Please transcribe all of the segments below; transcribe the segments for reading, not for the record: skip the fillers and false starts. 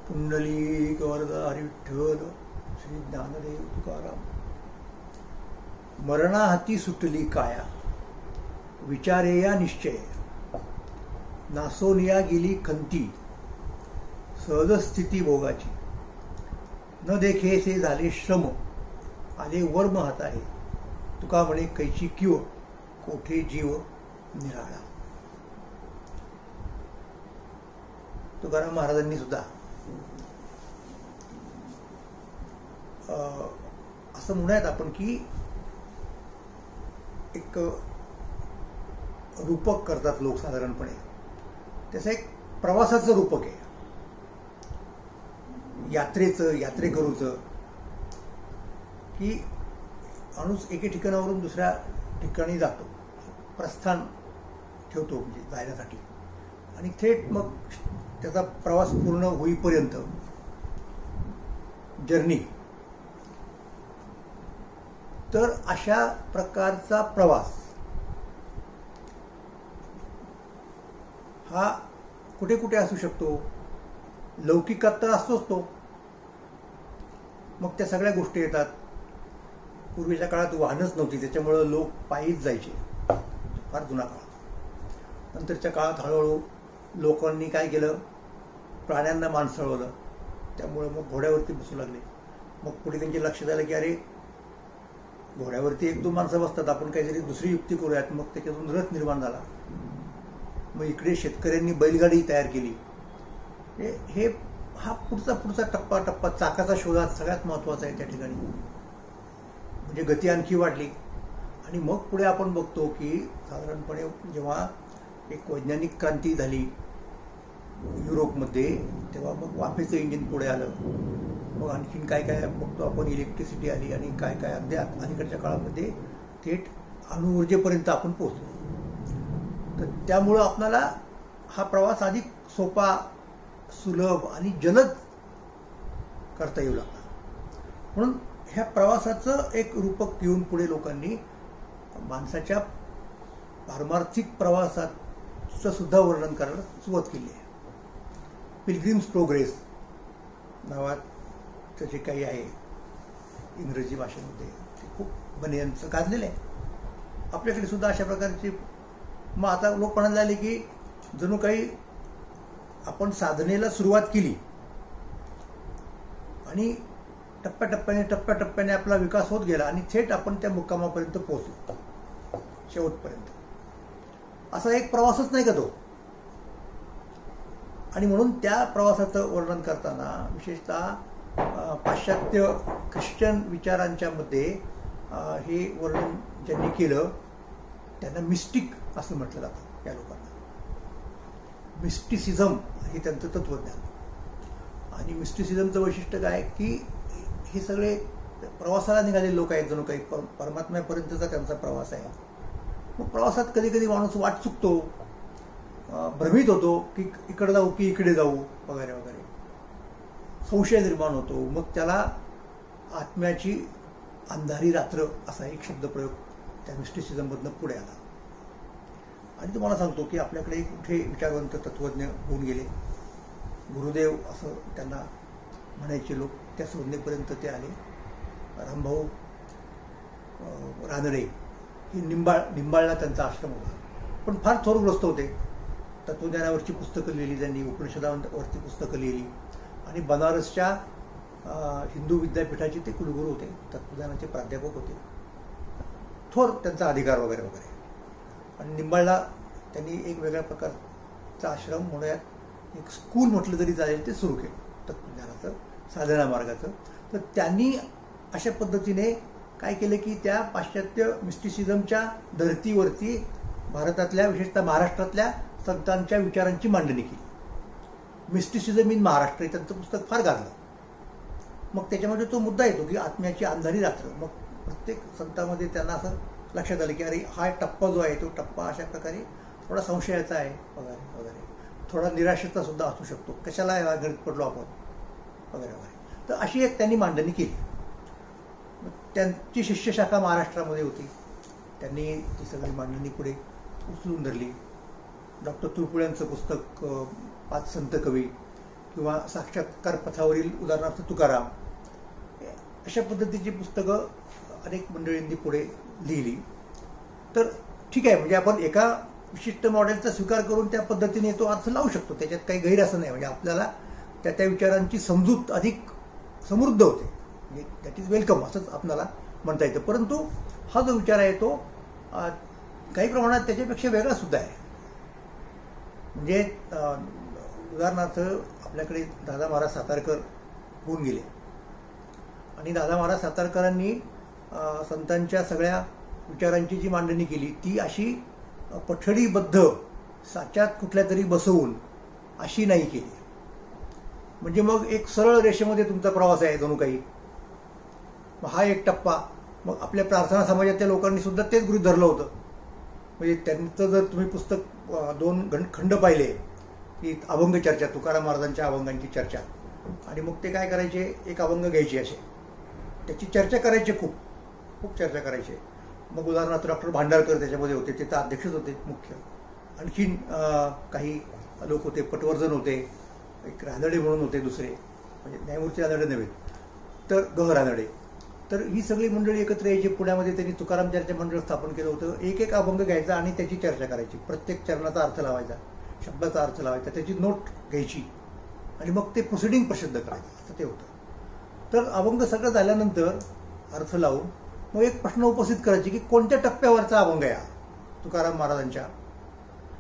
पुंडलिक वरदा हरी विठ्ठल श्री ज्ञानदेव तुकाराम. मरणाहाती सुटली काया विचारेया निश्चय, नासोनिया गेली खंती सहज स्थिती भोगाची. न देखेसे झाले श्रम आले वर्म हाताहे, तुका म्हणे कैची किव कोठे जीव निराळा. तुकाराम महाराजांनी सुद्धा असं म्हणूयात आपण की एक रूपक करतात लोक साधारणपणे, त्याचं एक प्रवासाचं रूपक आहे, यात्रेकरूचं, की माणूस एके ठिकाणावरून दुसऱ्या ठिकाणी जातो, प्रस्थान ठेवतो म्हणजे जायण्यासाठी, आणि थेट मग त्याचा प्रवास पूर्ण होईपर्यंत जर्नी. तर अशा प्रकारचा प्रवास हा कुठे कुठे असू शकतो. लौकिकात तर असतोच तो, मग त्या सगळ्या गोष्टी येतात. पूर्वीच्या काळात वाहनच नव्हती, त्याच्यामुळं लोक पायीच जायचे, फार जुना काळ. नंतरच्या काळात हळूहळू लोकांनी काय केलं, प्राण्यांना माणसाळवलं, त्यामुळं मग घोड्यावरती बसू लागले. मग पुढे त्यांचे लक्षात आलं की अरे घोड्यावरती एक दोन माणसं बसतात, आपण काहीतरी दुसरी युक्ती करूयात. मग त्याच्यातून रथ निर्माण झाला. मग इकडे शेतकऱ्यांनी बैलगाडी तयार केली. हा पुढचा टप्पा चाकाचा शोधात सगळ्यात महत्त्वाचा आहे त्या ठिकाणी. म्हणजे गती आणखी वाढली. आणि मग पुढे आपण बघतो की साधारणपणे जेव्हा एक वैज्ञानिक क्रांती झाली युरोपमध्ये, तेव्हा मग वाफेचं इंजिन पुढे आलं. मग आणखीन काय काय बघतो आपण, इलेक्ट्रिसिटी आली, आणि काय काय अद्याप अलीकडच्या काळामध्ये थेट अणुऊर्जेपर्यंत आपण पोहोचलो. तर त्यामुळं आपल्याला हा प्रवास अधिक सोपा, सुलभ आणि जलद करता येऊ लागला. म्हणून ह्या प्रवासाचं एक रूपक घेऊन पुढे लोकांनी माणसाच्या पारमार्थिक प्रवासाचं सुद्धा वर्णन करायला सुरुवात केली आहे. पिलग्रिम्स प्रोग्रेस नावाचं जे काही आहे इंग्रजी भाषेमध्ये, ते खूप बनियांचं गाजलेलं आहे. आपल्याकडे सुद्धा अशा प्रकारची. मग आता लोक म्हणायला लागले की जणू काही आपण साधनेला सुरुवात केली आणि टप्प्याटप्प्याने आपला विकास होत गेला आणि थेट आपण त्या मुक्कामापर्यंत पोहोचलो, शेवटपर्यंत. असा एक प्रवासच नाही का तो. आणि म्हणून त्या प्रवासाचं वर्णन करताना विशेषतः पाश्चात्य ख्रिश्चन विचारांच्या मध्ये हे वर्णन ज्यांनी केलं त्यांना मिस्टिक असं म्हटलं जातं. या लोकांना मिस्टिसिझम हे त्यांचं तत्वज्ञान. आणि मिस्टिसिझमचं वैशिष्ट्य काय की हे सगळे प्रवासाला निघालेले लोक आहेत, जणू काही परमात्म्यापर्यंतचा त्यांचा प्रवास आहे. मग प्रवासात कधी कधी माणूस वाट चुकतो, भ्रमित होतो की इकडे जाऊ की इकडे जाऊ वगैरे वगैरे, संशय निर्माण होतो. मग त्याला आत्म्याची अंधारी रात्र असा एक शब्दप्रयोग त्या मिस्टिसिझममधनं पुढे आला. आणि तुम्हाला सांगतो की आपल्याकडे कुठे विचारवंत तत्वज्ञ होऊन गेले, गुरुदेव असं त्यांना म्हणायचे लोक, त्या संज्ञेपर्यंत ते आले. रामभाऊ रानडे ही निंबाळला त्यांचा आश्रम होता, पण फार थोरग्रस्त होते. तत्वज्ञानावरची पुस्तकं लिहिली त्यांनी, उपनिषदांवरती पुस्तकं लिहिली, आणि बनारसच्या हिंदू विद्यापीठाचे ते कुलगुरू होते, तत्वज्ञानाचे प्राध्यापक होते. थोर त्यांचा अधिकार वगैरे वगैरे. आणि निंबाळला त्यांनी एक वेगळ्या प्रकारचा आश्रम म्हणूयात, एक स्कूल म्हटलं तरी चालेल, ते सुरू केलं तत्वज्ञानाचं, साधना मार्गाचं. तर त्यांनी अशा पद्धतीने काय केलं की त्या पाश्चात्य मिस्टिसिझमच्या धर्तीवरती भारतातल्या, विशेषतः महाराष्ट्रातल्या संतांच्या विचारांची मांडणी केली. मिस्टिसिझम इन महाराष्ट्र हे त्यांचं पुस्तक फार गाजलं. मग त्याच्यामध्ये तो मुद्दा येतो की आत्म्याची अंधारी रात्र. मग प्रत्येक संतांमध्ये त्यांना असं लक्षात आलं की अरे हा टप्पा जो आहे तो टप्पा अशा प्रकारे थोडा संशयाचा आहे वगैरे वगैरे, थोडा निराशेचा सुद्धा असू शकतो, कशाला या गणित पडलो आपण वगैरे वगैरे. तर अशी एक त्यांनी मांडणी केली. त्यांची शिष्यशाखा महाराष्ट्रामध्ये होती, त्यांनी ती सगळी मांडणी पुढे उचलून धरली. डॉक्टर तुळपुळ्यांचं पुस्तक 5 संत कवी किंवा साक्षात्कार पथावरील उदाहरणार्थ तुकाराम, अशा पद्धतीची पुस्तकं अनेक मंडळींनी पुढे लिहिली. तर ठीक आहे, म्हणजे आपण एका विशिष्ट मॉडेलचा स्वीकार करून त्या पद्धतीने तो अर्थ लावू शकतो, त्याच्यात काही गैर असं नाही. म्हणजे आपल्याला त्या त्या विचारांची समजूत अधिक समृद्ध होते, म्हणजे दॅट इज वेलकम असंच आपल्याला म्हणता येतं. परंतु हा जो विचार आहे तो काही प्रमाणात त्याच्यापेक्षा वेगळा सुद्धा आहे. म्हणजे उदाहरणार्थ आपल्याकडे दादा महाराज सातारकर होऊन गेले आणि दादा महाराज सातारकरांनी संतांच्या सगळ्या विचारांची जी मांडणी केली ती अशी पठडीबद्ध साच्यात कुठल्या तरी बसवून अशी नाही केली. म्हणजे मग एक सरळ रेषेमध्ये तुमचा प्रवास आहे जणू काही. मग हा एक टप्पा. मग आपल्या प्रार्थना समाजातल्या लोकांनी सुद्धा तेच गृहीत धरलं होतं. म्हणजे त्यांचं जर तुम्ही पुस्तक 2 खंड पाहिले की अभंग चर्चा, तुकाराम महाराजांच्या अभंगांची चर्चा, आणि मग ते काय करायचे, एक अभंग घ्यायचे असे, त्याची चर्चा करायचे, खूप चर्चा करायचे. मग उदाहरणार्थ डॉक्टर भांडारकर त्याच्यामध्ये होते, ते तर अध्यक्षच होते मुख्य. आणखीन काही लोक होते, पटवर्धन होते, एक रानडे म्हणून होते दुसरे, म्हणजे न्यायमूर्ती रानडे नव्हे तर गह रानडे. तर ही सगळी मंडळी एकत्र यायची. पुण्यामध्ये त्यांनी तुकाराम चर्चा मंडळ स्थापन केलं होतं. एक अभंग घ्यायचा आणि त्याची चर्चा करायची, प्रत्येक चरणाचा अर्थ लावायचा, शब्दाचा अर्थ लावायचा, त्याची नोट घ्यायची आणि मग ते प्रोसिडिंग प्रसिद्ध करायचं, असं ते होतं. तर अभंग सगळं झाल्यानंतर अर्थ लावून मग एक प्रश्न उपस्थित करायचे की कोणत्या टप्प्यावरचा अभंग आहे तुकाराम महाराजांच्या.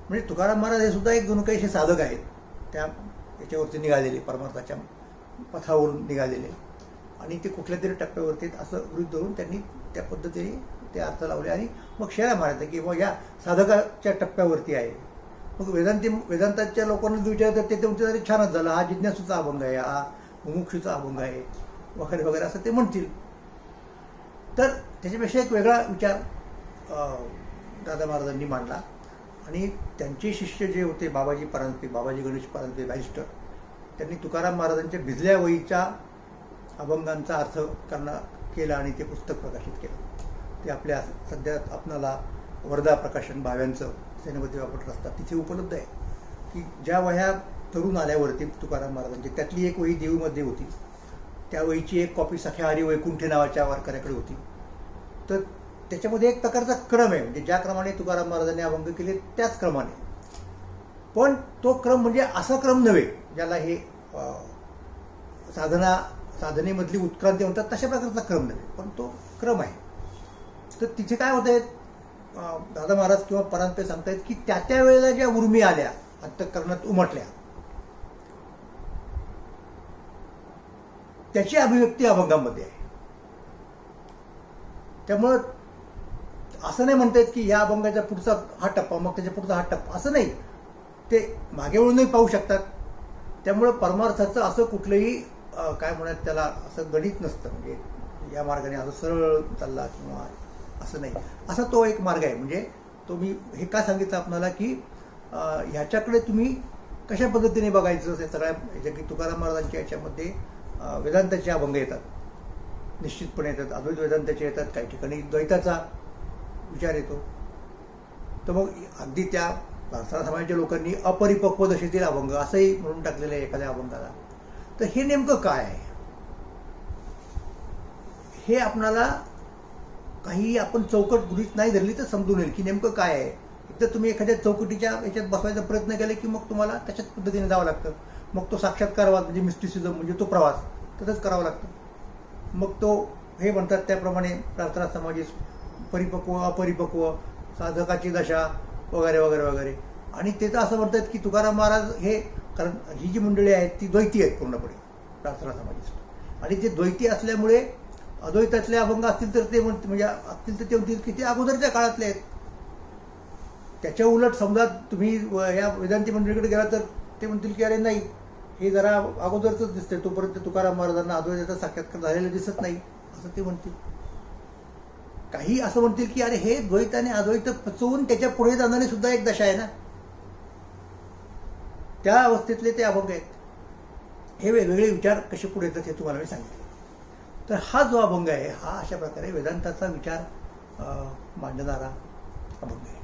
म्हणजे तुकाराम महाराज हे सुद्धा एक जणू काही असे साधक आहेत, त्या याच्यावरती निघालेले, परमार्थाच्या पथावरून निघालेले, आणि ते कुठल्या तरी टप्प्यावरती असं गृहीत धरून त्यांनी त्या पद्धतीने ते अर्थ लावले. आणि मग शेळ्या मारायचा की मग या साधकाच्या टप्प्यावरती आहे. मग वेदांताच्या लोकांना विचारतात, ते म्हणते अरे छानच झालं, हा जिज्ञासूचा अभंग आहे, हा मुमुक्षूचा अभंग आहे वगैरे वगैरे असं ते म्हणतील. तर त्याच्यापेक्षा एक वेगळा विचार दादा महाराजांनी मांडला. आणि त्यांचे शिष्य जे होते बाबाजी परांजपे, बाबाजी गणेश परांजपे बॅरिस्टर, त्यांनी तुकाराम महाराजांच्या भिजल्या वहीच्या अभंगांचा अर्थ केला आणि ते पुस्तक प्रकाशित केलं. ते आपल्या सध्या आपणाला वर्धा प्रकाशन भाव्यांचं सेनेमध्ये वापरत असतात, तिथे उपलब्ध आहे. की ज्या वह्या तरुण आल्यावरती तुकाराम महाराजांची, त्यातली एक वही देऊमध्ये होती, त्या वहीची एक कॉपी सख्या हरी वैकुंठे नावाच्या वारकऱ्याकडे होती. तर त्याच्यामध्ये एक प्रकारचा क्रम आहे, म्हणजे ज्या क्रमाने तुकाराम महाराजांनी अभंग केले त्याच क्रमाने. पण तो क्रम म्हणजे असा क्रम नव्हे ज्याला हे साधनेमधली उत्क्रांती म्हणतात, तशा प्रकारचा क्रम नव्हे, पण तो क्रम आहे. तर तिथे काय होत आहे, दादा महाराज किंवा परांजपे सांगतायत की त्या त्या वेळेला ज्या उर्मी आल्या, अंतःकरणात उमटल्या, त्याची अभिव्यक्ती अभंगामध्ये आहे. त्यामुळं असं नाही म्हणता येत की या अभंगाचा पुढचा हा टप्पा, मग त्याच्या पुढचा हा टप्पा, असं नाही. ते मागे वळूनही पाहू शकतात. त्यामुळं परमार्थाचं असं कुठलंही काय म्हणत त्याला असं गणित नसतं, म्हणजे या मार्गाने असं सरळ चालला किंवा असं नाही, असा तो एक मार्ग आहे. म्हणजे तो मी हे का सांगितलं आपल्याला की ह्याच्याकडे तुम्ही कशा पद्धतीने बघायचं, ते सगळ्या ह्याच्या की तुकाराम महाराजांच्या याच्यामध्ये वेदांताचे अभंग येतात, निश्चितपणे येतात, अद्वैत वेदांताचे येतात, काही ठिकाणी द्वैताचा विचार येतो. तर मग अगदी त्या प्रार्थना समाजाच्या लोकांनी अपरिपक्व दशेतील अभंग असंही म्हणून टाकलेलं आहे एखाद्या अभंगाला. तर हे नेमकं काय आहे, हे आपणाला काही आपण चौकट गृहीत नाही धरली तर समजून येईल की नेमकं काय आहे. एकतर तुम्ही एखाद्या चौकटीच्या याच्यात बसवायचा प्रयत्न केला की मग तुम्हाला तशाच पद्धतीने जावं लागतं. मग तो साक्षात्कारवाद म्हणजे मिस्टिसिझम म्हणजे तो प्रवास तसंच करावा लागतो. मग तो हे म्हणतात त्याप्रमाणे प्रार्थना समाजेस परिपक्व अपरिपक्व साधकाची दशा वगैरे वगैरे वगैरे. आणि ते तर असं म्हणतात की तुकाराम महाराज हे, कारण ही जी मंडळी आहेत ती द्वैती आहेत पूर्णपणे प्रार्थना समाजेस, आणि ते द्वैती असल्यामुळे अद्वैतातले अभंग असतील तर ते म्हणजे असतील तर ते म्हणतील की ते अगोदरच्या काळातले आहेत. त्याच्या उलट समजा तुम्ही या वेदांती मंडळीकडे गेला तर ते म्हणतील की अरे नाही, हे जरा अगोदरच दिसतंय, तोपर्यंत तुकाराम महाराजांना अद्वैताचा साक्षात्कार झालेला दिसत नाही असं ते म्हणतील. काही असं म्हणतील की अरे हे द्वैत आणि अद्वैत पचवून त्याच्या पुढे जाणारी सुद्धा एक दशा आहे ना, त्या अवस्थेतले ते अभंग आहेत. हे वेगवेगळे विचार कसे पुढे येतात हे तुम्हाला मी सांगितले. तर हा जो अभंग आहे हा अशा प्रकारे वेदांताचा विचार मांडणारा अभंग आहे.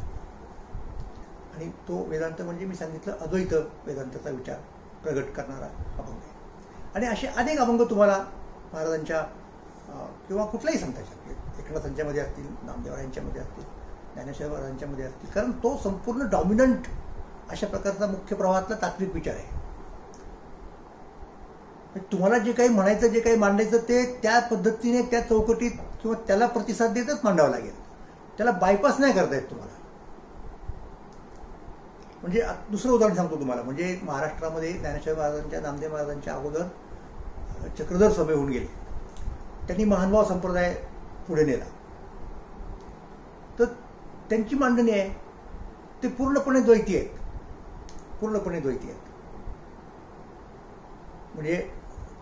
आणि तो वेदांत म्हणजे मी सांगितलं अद्वैत वेदांताचा विचार प्रगट करणारा अभंग आहे. आणि असे अनेक अभंग तुम्हाला महाराजांच्या किंवा कुठल्याही संतांच्या, एकनाथांच्यामध्ये असतील, नामदेवरायांच्यामध्ये असतील, ज्ञानेश्वर महाराजांच्यामध्ये असतील, कारण तो संपूर्ण डॉमिनंट अशा प्रकारचा मुख्य प्रवाहातला तात्विक विचार आहे. तुम्हाला जे काही म्हणायचं, जे काही मांडायचं ते त्या पद्धतीने, त्या चौकटीत किंवा त्याला प्रतिसाद देतच मांडावं लागेल. त्याला बायपास नाही करता येत तुम्हाला. म्हणजे दुसरं उदाहरण सांगतो तुम्हाला. म्हणजे महाराष्ट्रामध्ये ज्ञानेश्वर महाराजांच्या, नामदेव महाराजांच्या अगोदर चक्रधर स्वामी होऊन गेले. त्यांनी महानुभाव संप्रदाय पुढे नेला. तर त्यांची मांडणी आहे ते पूर्णपणे द्वैती आहेत, पूर्णपणे द्वैती आहेत. म्हणजे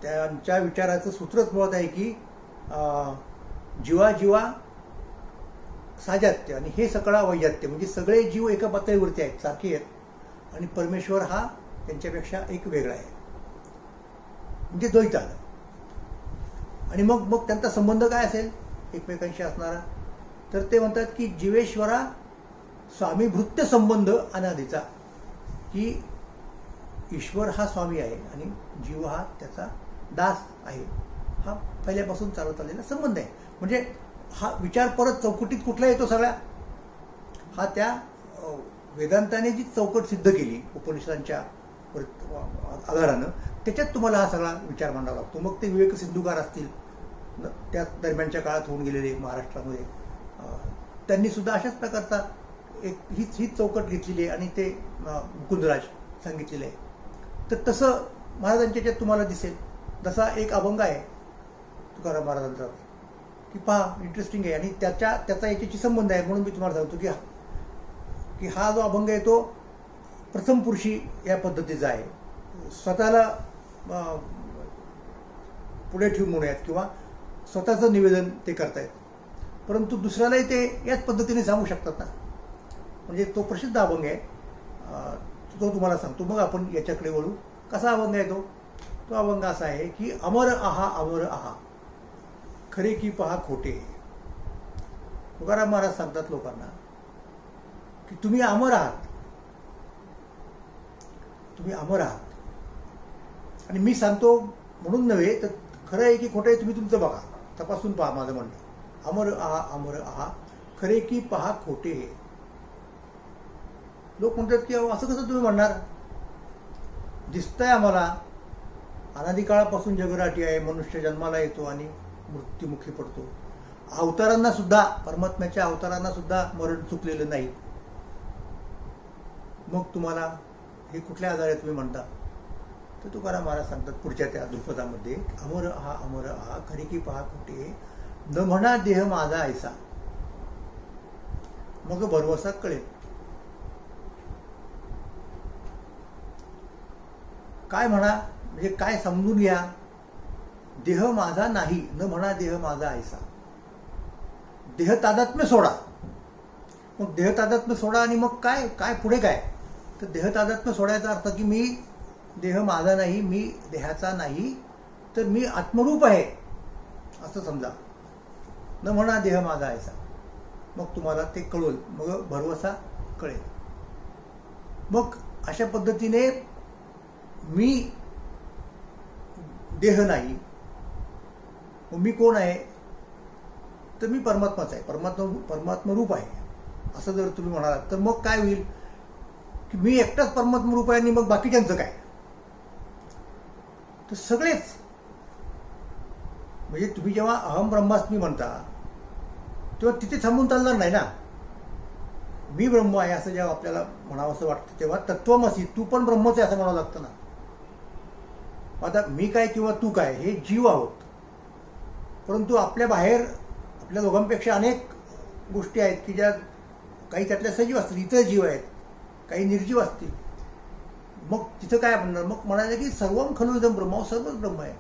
त्यांच्या विचाराचं सूत्रच मुळात आहे की जीवा जीवा साजात्य आणि हे सगळा वैजात्य. म्हणजे सगळे जीव एका पातळीवरती आहेत, सारखे आहेत, आणि परमेश्वर हा त्यांच्यापेक्षा एक वेगळा आहे. म्हणजे द्वैत आलं. आणि मग मग त्यांचा संबंध काय असेल एकमेकांशी असणारा, तर ते म्हणतात की जीवेश्वरा स्वामी भृत्य संबंध अनादीचा, की ईश्वर हा स्वामी आहे आणि जीव हा त्याचा दास आहे. हा पहिल्यापासून चालत आलेला संबंध आहे. म्हणजे हा विचार परत चौकटीत कुठला येतो सगळ्या, हा त्या वेदांताने जी चौकट सिद्ध केली उपनिषदांच्या आधारानं, त्याच्यात तुम्हाला हा सगळा विचार मांडावा लागतो. मग ते विवेक सिंधुकार असतील, त्या दरम्यानच्या काळात होऊन गेलेले महाराष्ट्रामध्ये, त्यांनी सुद्धा अशाच प्रकारचा एक हीच चौकट घेतलेली आहे आणि ते मुकुंदराज सांगितलेलं आहे. तर तसं महाराजांच्या याच्यात तुम्हाला दिसेल. जसा एक अभंग आहे तुकाराम महाराजांचा की पहा इंटरेस्टिंग आहे, आणि त्याचा याच्याशी संबंध आहे. म्हणून मी तुम्हाला सांगतो की हा जो अभंग आहे तो प्रथम पुरुषी या पद्धतीचा आहे. स्वतःला पुढे ठेवून म्हणूयात किंवा स्वतःचं निवेदन ते करतायत, परंतु दुसऱ्यालाही ते याच पद्धतीने सांगू शकतात ना. म्हणजे तो प्रसिद्ध अभंग आहे, तो तुम्हाला सांगतो. मग आपण याच्याकडे वळू. कसा अभंग आहे तो? तो अभंग असा आहे की अमर आहा अमर आहा, खरे की पहा खोटे. तुकाराम महाराज सांगतात लोकांना की तुम्ही अमर आहात, तुम्ही अमर आहात. आणि मी सांगतो म्हणून नव्हे, तर खरं आहे की खोटं आहे तुम्ही तुमचं बघा, तपासून पहा माझं म्हणणं. अमर आहा अमर आहा, खरे की पहा खोटे. लोक म्हणतात की असं कसं तुम्ही म्हणणार? दिसतंय आम्हाला अनादिकाळापासून जगराटी आहे, मनुष्य जन्माला येतो आणि मृत्युमुखी पडतो. अवतारांना सुद्धा, परमात्म्याच्या अवतारांना सुद्धा मरण चुकलेलं नाही. मग तुम्हाला हे कुठल्या आधारे तुम्ही म्हणता? तर तुकाराम महाराज सांगतात पुढच्या त्या दृपदामध्ये, अमर आहा खरे की पहा खोटे, न म्हणा देह माझा ऐसा, मग भरवसा कळेल. काय म्हणा म्हणजे काय समजून घ्या? देह माझा नाही, न म्हणा देह माझा ऐसा. देह तादात्म्य सोडा. मग देह तादात्म्य सोडा आणि मग काय काय पुढे काय? तर देह तादात्म्य सोडायचा अर्थ की मी देह माझा नाही, मी देहाचा नाही, तर मी आत्मरूप आहे असं समजा. न म्हणा देह माझा ऐसा, मग तुम्हाला ते कळेल, मग भरवसा कळेल. मग अशा पद्धतीने मी देह नाही, मग मी कोण आहे? तर मी परमात्माच आहे, परमात्मरूप आहे असं जर तुम्ही म्हणालात, तर मग काय होईल की मी एकटाच परमात्मरूप आहे आणि मग बाकीच्यांचं काय? तर सगळेच. म्हणजे तुम्ही जेव्हा अहम ब्रह्मास्मी म्हणता तेव्हा तिथे थांबून चालणार नाही ना. मी ब्रह्म आहे असं जेव्हा आपल्याला म्हणावं असं वाटतं तेव्हा तत्वमसी, तू पण ब्रह्मच आहे असं म्हणावं लागतं ना. आता मी काय किंवा तू काय हे जीव आहोत, परंतु आपल्या बाहेर आपल्या दोघांपेक्षा अनेक गोष्टी आहेत की ज्या काही त्यातल्या सजीव असतील, इतर जीव आहेत, काही निर्जीव असतील. मग तिथं काय म्हणणार? मग म्हणायचं की सर्वम खलु इदं ब्रह्म, सर्वच ब्रह्म आहे.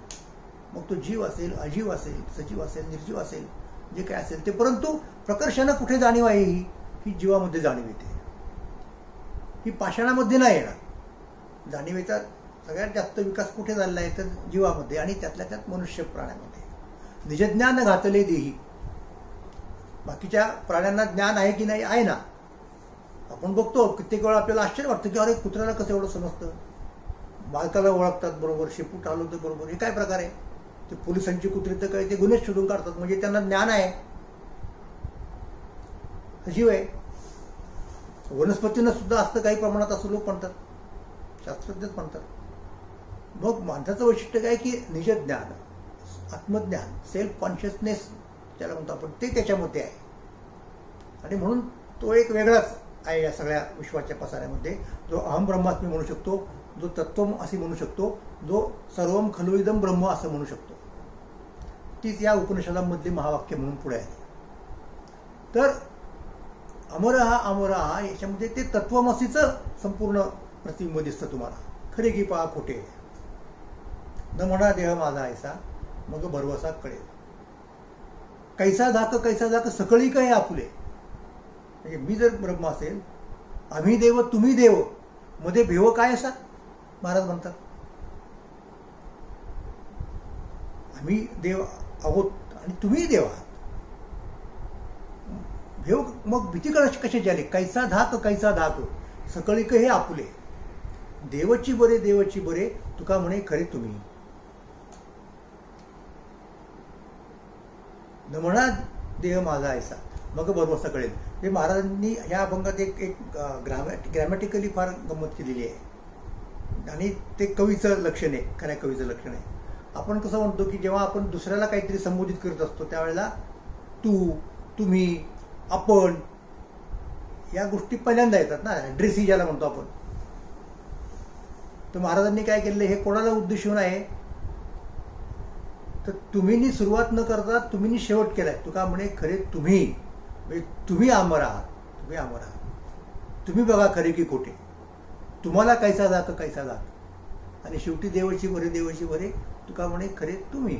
मग तो जीव असेल, अजीव असेल, सजीव असेल, निर्जीव असेल, जे काय असेल ते. परंतु प्रकर्षानं कुठे जाणीव आहे? ही जीवामध्ये जाणीव येते, ही पाषाणामध्ये नाही येणार. जाणीवेचा सगळ्यात जास्त विकास कुठे झालेला आहे? तर जीवामध्ये, आणि त्यातल्या त्यात मनुष्य प्राण्यामध्ये. निजज्ञान घातले देही. बाकीच्या प्राण्यांना ज्ञान आहे की नाही? आहे ना. आपण बघतो कित्येक वेळा आपल्याला आश्चर्य वाटतं की अरे कुत्र्याला कसं एवढं समजतं, मालकाला ओळखतात बरोबर, शेपूट हलवतं बरोबर. हे काय प्रकार आहे? ते पोलिसांची कुत्री तर काय ते गुन्हेच शोधून काढतात. म्हणजे त्यांना ज्ञान आहे, सजीव आहे. वनस्पतींना सुद्धा असतं काही प्रमाणात असं लोक म्हणतात, शास्त्रज्ञच म्हणतात. मग माणसाचं वैशिष्ट्य काय की निजज्ञान, आत्मज्ञान, सेल्फ कॉन्शियसनेस ज्याला म्हणतो आपण, ते त्याच्यामध्ये आहे. आणि म्हणून तो एक वेगळाच आहे या सगळ्या विश्वाच्या पसाऱ्यामध्ये, जो अहम ब्रह्मास्मी म्हणू शकतो, जो तत्वम असे म्हणू शकतो, जो सर्वम खलु इदं ब्रह्म असं म्हणू शकतो. तीच या उपनिषदांमधली महावाक्य म्हणून पुढे आहे. तर अमरहा याच्यामध्ये ते तत्वमसीचं संपूर्ण प्रतिबिंब दिसतं तुम्हाला. खरे की पहा खोटे, न म्हणा देह माझा ऐसा मग भरवसा कळेल. कैसा धाक सकळी काय आपुले. म्हणजे मी जर ब्रह्म असेल, आम्ही देव तुम्ही देव, मध्ये भेव काय असा महाराज म्हणतात. आम्ही देव आहोत आणि तुम्ही देव आहात. भेव मग भीती कशाची आली. कैसा धाक सकळीक हे आपुले. देवची बरे तुका म्हणे खरे तुम्ही. न म्हणा देह माझा ऐसा मग बरोबर कळेल. हे महाराजांनी ह्या अभंगात एक ग्रॅमॅटिकली फार गंमत केलेली आहे. आणि ते कवीचं लक्षण आहे, खऱ्या कवीचं लक्षण आहे. आपण कसं म्हणतो की जेव्हा आपण दुसऱ्याला काहीतरी संबोधित करत असतो त्यावेळेला तू, तुम्ही, आपण या गोष्टी पहिल्यांदा येतात ना, ॲड्रेसी ज्याला म्हणतो आपण. तर महाराजांनी काय केलेलं, हे कोणाला उद्देशून आहे, तर तुम्हीनी सुरुवात न करता तुम्हीनी शेवट केलाय. तुका म्हणे खरे तुम्ही, म्हणजे तुम्ही अमर आहात, तुम्ही अमर आहात. तुम्ही बघा खरे की खोटे, तुम्हाला कैसा दाख. आणि शेवटी देवाची बरे तुका म्हणे खरे तुम्ही.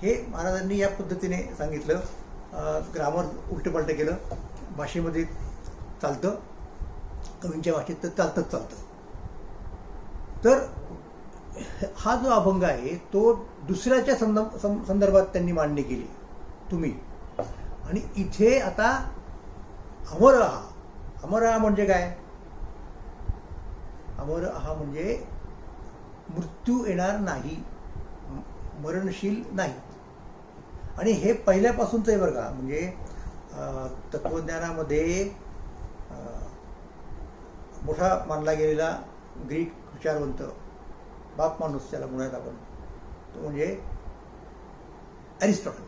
हे महाराजांनी या पद्धतीने सांगितलं. ग्रामर उलटपलट केलं. भाषेमध्ये चालतं, कवींच्या भाषेत तर चालतं. तर हा जो अभंग आहे तो दुसऱ्याच्या संदर्भात त्यांनी मांडणी केली, तुम्ही. आणि इथे आता अमरहा म्हणजे काय. अमरहा म्हणजे मृत्यू येणार नाही, मरणशील नाही. आणि हे पहिल्यापासूनच आहे बरं का. म्हणजे तत्वज्ञानामध्ये मोठा मानला गेलेला ग्रीक विचारवंत, बाप माणूस त्याला म्हणूयात आपण, तो म्हणजे अरिस्टॉटल.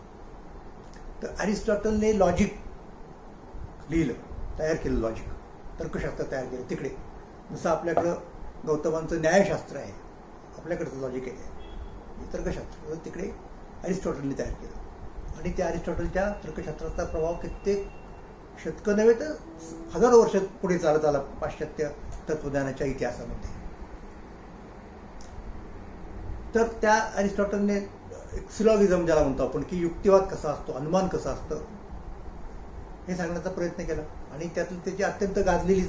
तर अरिस्टॉटलने लॉजिक लिहिलं, तयार केलं. लॉजिक, तर्कशास्त्र तयार केलं. तिकडे जसं आपल्याकडं गौतमांचं न्यायशास्त्र आहे, आपल्याकडचं लॉजिक आहे तर्कशास्त्र, तिकडे अरिस्टॉटलने तयार केलं. आणि त्या अरिस्टॉटलच्या तर्कशास्त्राचा प्रभाव कित्येक शतकं नव्हे तर हजारो वर्ष पुढे चालत आला पाश्चात्य तत्वज्ञानाच्या इतिहासामध्ये. तर त्या अरिस्टॉटलने एक सिलॉगिझम ज्याला म्हणतो आपण, की युक्तिवाद कसा असतो, अनुमान कसं असतं, हे सांगण्याचा प्रयत्न केला. आणि त्यातलं त्याची अत्यंत गाजलेली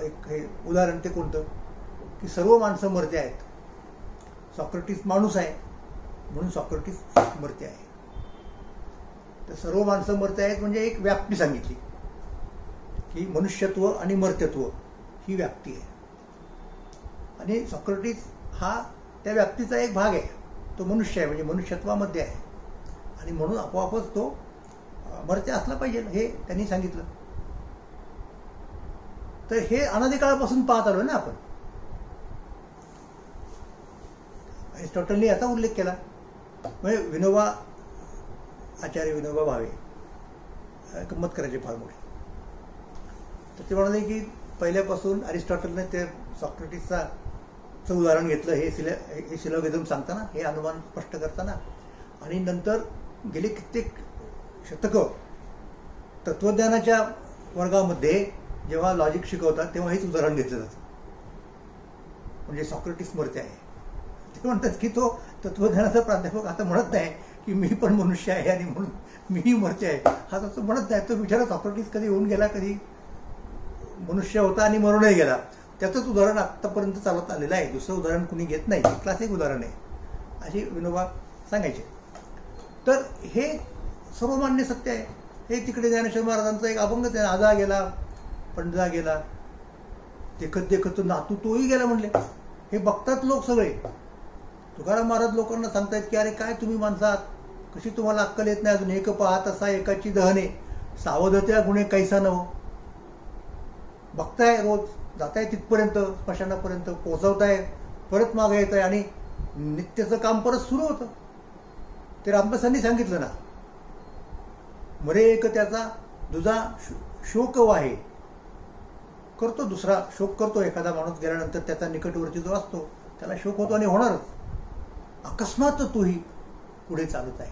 एक हे उदाहरण ते कोणतं, की सर्व माणसं मरते आहेत. सॉक्रेटिस माणूस आहे म्हणून सॉक्रेटिस मरते आहे. तर सर्व माणसं मरते आहेत म्हणजे एक व्याप्ती सांगितली, की मनुष्यत्व आणि मर्त्यत्व ही व्याप्ती आहे. आणि सॉक्रेटिस हा त्या व्याप्तीचा एक भाग आहे. तो मनुष्य आहे, म्हणजे मनुष्यत्वामध्ये आहे. आणि म्हणून आपोआपच तो मर्त्य असला पाहिजे, हे त्यांनी सांगितलं. तर हे अनादिकाळापासून पाहत आलो ना आपण. अरिस्टॉटलने याचा उल्लेख केला. म्हणजे आचार्य विनोबा भावे गंमत करायचे फार मोठी. तर ते म्हणाले की पहिल्यापासून अरिस्टॉटलने ते सॉक्रेटिसचं उदाहरण घेतलं, हे सिलॉगिझम सांगताना, हे अनुमान स्पष्ट करताना. आणि नंतर गेले कित्येक शतकं तत्वज्ञानाच्या वर्गामध्ये जेव्हा लॉजिक शिकवतात तेव्हा हेच उदाहरण घेतलं जातं. म्हणजे सॉक्रेटिस मर्त्य आहे. ते म्हणतात की तो तत्वज्ञानाचा प्राध्यापक आता म्हणत नाही की मी पण मनुष्य आहे आणि म्हणून मीही मर्त्य आहे, हा तसं म्हणत नाही. तो बिचारा सॉक्रेटिस कधी होऊन गेला, कधी मनुष्य होता आणि मरूनही गेला. त्याचंच उदाहरण आत्तापर्यंत चालत आलेलं आहे. दुसरं उदाहरण कुणी घेत नाही. क्लासिक उदाहरण आहे अशी विनोबा सांगायचे. तर हे सर्वमान्य सत्य आहे. हे तिकडे ज्ञानेश्वर महाराजांचा एक अभंगच आहे, आजा गेला पंडजा गेला देखत देखत नातू तोही गेला म्हणले. हे बघतात लोक सगळे. तुकाराम महाराज लोकांना सांगतायत की अरे काय तुम्ही माणसात, कशी तुम्हाला अक्कल येत नाही अजून. एक पाहत असा एकाची दहने, सावधत्या गुणे कैसा नव. बघताय रोज, जाताय तिथपर्यंत स्मशानापर्यंत, पोहोचवताय, परत मागे येत आहे आणि नित्याचं काम परत सुरू होतं. ते रामदासांनी सांगितलं ना, मरे एक त्याचा दुजा शोक वाहे. करतो दुसरा शोक करतो, एखादा माणूस गेल्यानंतर त्याचा निकटवर्ती जो असतो त्याला शोक होतो आणि होणारच. अकस्मात तोही पुढे चालत आहे.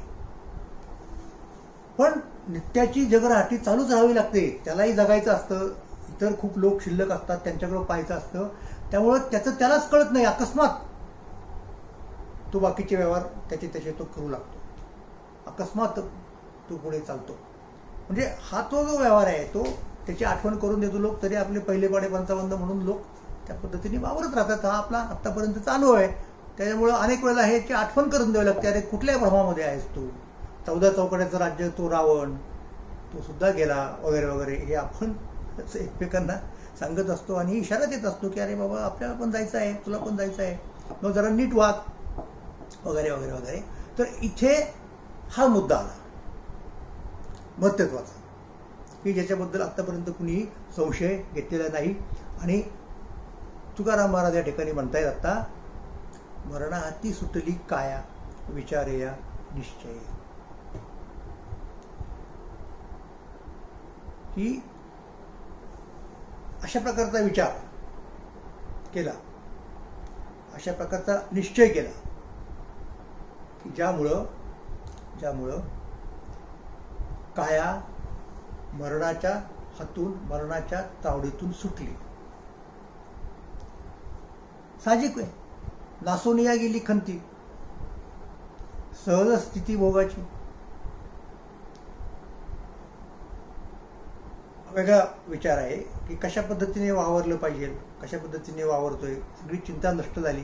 पण नित्याची जगराहाटी चालूच राहावी लागते. त्यालाही जगायचं असतं, इतर खूप लोक शिल्लक असतात त्यांच्याकडे पाहायचं असतं. त्यामुळं त्याचं त्यालाच कळत नाही, अकस्मात तो बाकीचे व्यवहार त्याचे तो करू लागतो. अकस्मात तो पुढे चालतो. म्हणजे हा तो जो व्यवहार आहे तो त्याची आठवण करून देतो लोक, तरी आपले पहिले पाडे 55 म्हणून लोक त्या पद्धतीने वावरत राहतात. हा आपला आत्तापर्यंत चालू आहे. त्याच्यामुळं अनेक वेळेला ह्याची आठवण करून द्यावी लागते. अरे कुठल्या भ्रमामध्ये आहेस तू, 14 चौकड्याचं राज्य, तो रावण, तो सुद्धा गेला वगैरे वगैरे, हे आपण एकमेकांना सांगत असतो आणि इशारा देत असतो की अरे बाबा आपल्याला पण जायचं आहे, तुला पण जायचं आहे, मग जरा नीट वाग वगैरे वगैरे वगैरे. तर इथे हा मुद्दा आला महत्त्वाचा, की ज्याच्याबद्दल आतापर्यंत कुणी संशय घेतलेला नाही. आणि तुकाराम महाराज या ठिकाणी म्हणतायत आता, मरणाहाती सुटली काया, विचारेया निश्चय. की अशा प्रकारचा विचार केला, अशा प्रकारचा निश्चय केला की ज्यामुळं काया मरणाच्या हातून, मरणाच्या तावडीतून सुटली. साहजिक आहे, नासोनिया गेली खंती, सहज स्थिती भोगाची. वेगळा विचार आहे की कशा पद्धतीने वावरलं पाहिजे, कशा पद्धतीने वावरतोय, सगळी चिंता नष्ट झाली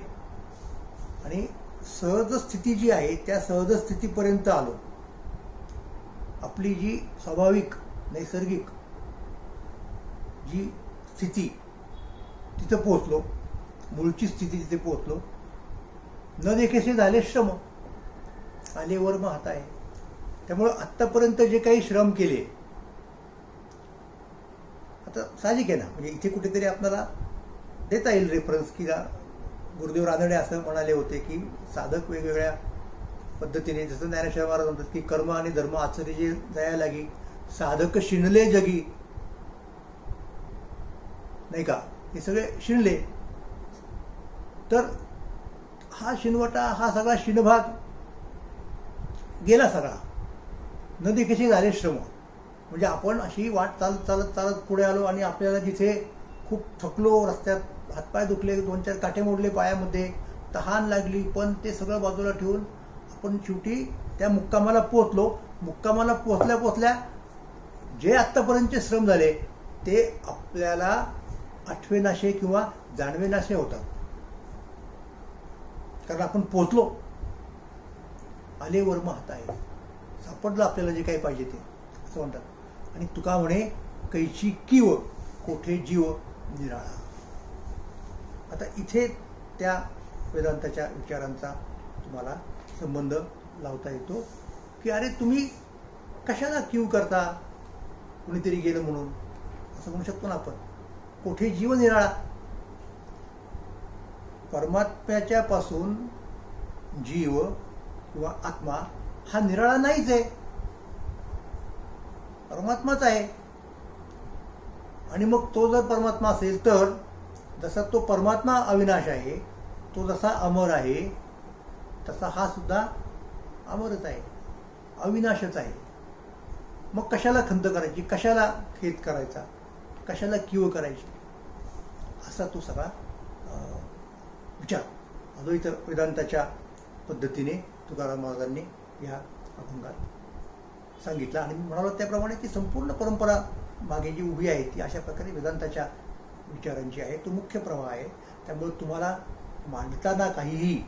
आणि सहज स्थिती जी आहे त्या सहज स्थितीपर्यंत आलो. आपली जी स्वाभाविक नैसर्गिक जी स्थिती तिथं पोहोचलो, मूळची स्थिती तिथे पोहोचलो. न देखेसे झाले श्रम, आले वर्म हात आहे. त्यामुळं आत्तापर्यंत जे काही श्रम केले, आता साहजिक आहे ना, म्हणजे इथे कुठेतरी आपल्याला देता येईल रेफरन्स की गुरुदेव रानडे असं म्हणाले होते की साधक वेगवेगळ्या पद्धतीने, जसं ज्ञानेश्वर महाराज म्हणतात की कर्म आणि धर्म आचरी जे जायला लागी, साधक शिणले जगी, नाही का, हे सगळे शिणले. तर हा शिणवटा, हा सगळा शिणभाग गेला सगळा. न देखेसे झाले श्रम. म्हणजे आपण अशी वाट चालत चालत चालत पुढे आलो आणि आपल्याला जिथे खूप थकलो, रस्त्यात हातपाय दुखले, 2-4 काटे मोडले पायामध्ये, तहान लागली, पण ते सगळं बाजूला ठेवून आपण शेवटी त्या मुक्कामाला पोहोचलो. मुक्कामाला पोहोचल्या पोहोचल्या जे आत्तापर्यंतचे श्रम झाले ते आपल्याला आठवेनाशे किंवा जाणवेनाशे होतात, कारण आपण पोहोचलो. आले वर्म हात आहे, सापडलं आपल्याला जे काही पाहिजे ते, असं म्हणतात. आणि तुका म्हणे कैची कीव कोठे जीव निराळा. आता इथे त्या वेदांताच्या विचारांचा तुम्हाला संबंध लावता येतो की अरे तुम्ही कशाला कीव करता, कुणीतरी गेलं म्हणून, असं म्हणू शकतो ना आपण. कोठे जीव निराळा, परमात्म्याच्या पासून जीव किंवा आत्मा हा निराळा नाहीच आहे, परमात्माच आहे. आणि मग तो जर परमात्मा असेल तर जसा तो परमात्मा अविनाश आहे, तो जसा अमर आहे, तसा हा सुद्धा अमरच आहे, अविनाशच आहे. मग कशाला खंत करायची, कशाला खेद करायचा, कशाला कीव करायची, असा तो सगळा विचार अद्वैत वेदांताच्या पद्धतीने तुकाराम महाराजांनी या अभंगात सांगितला. आणि मी म्हणालो त्याप्रमाणे ती संपूर्ण परंपरा मागे जी उभी आहे ती अशा प्रकारे वेदांताच्या विचारांची आहे. तो मुख्य प्रवाह आहे. त्यामुळे तुम्हाला मांडताना काहीही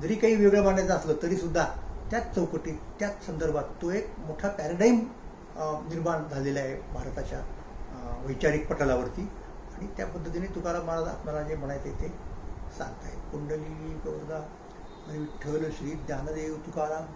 जरी काही वेगळं मांडायचं असलं तरी सुद्धा त्याच चौकटीत, त्याच संदर्भात तो एक मोठा पॅराडाईम निर्माण झालेला आहे भारताच्या वैचारिक पटलावरती. आणि त्या पद्धतीने तुकाराम महाराज आपल्याला जे म्हणायचे ते सांगतायत. पुंडलिक वरदा विठ्ठल श्री ज्ञानदेव तुकाराम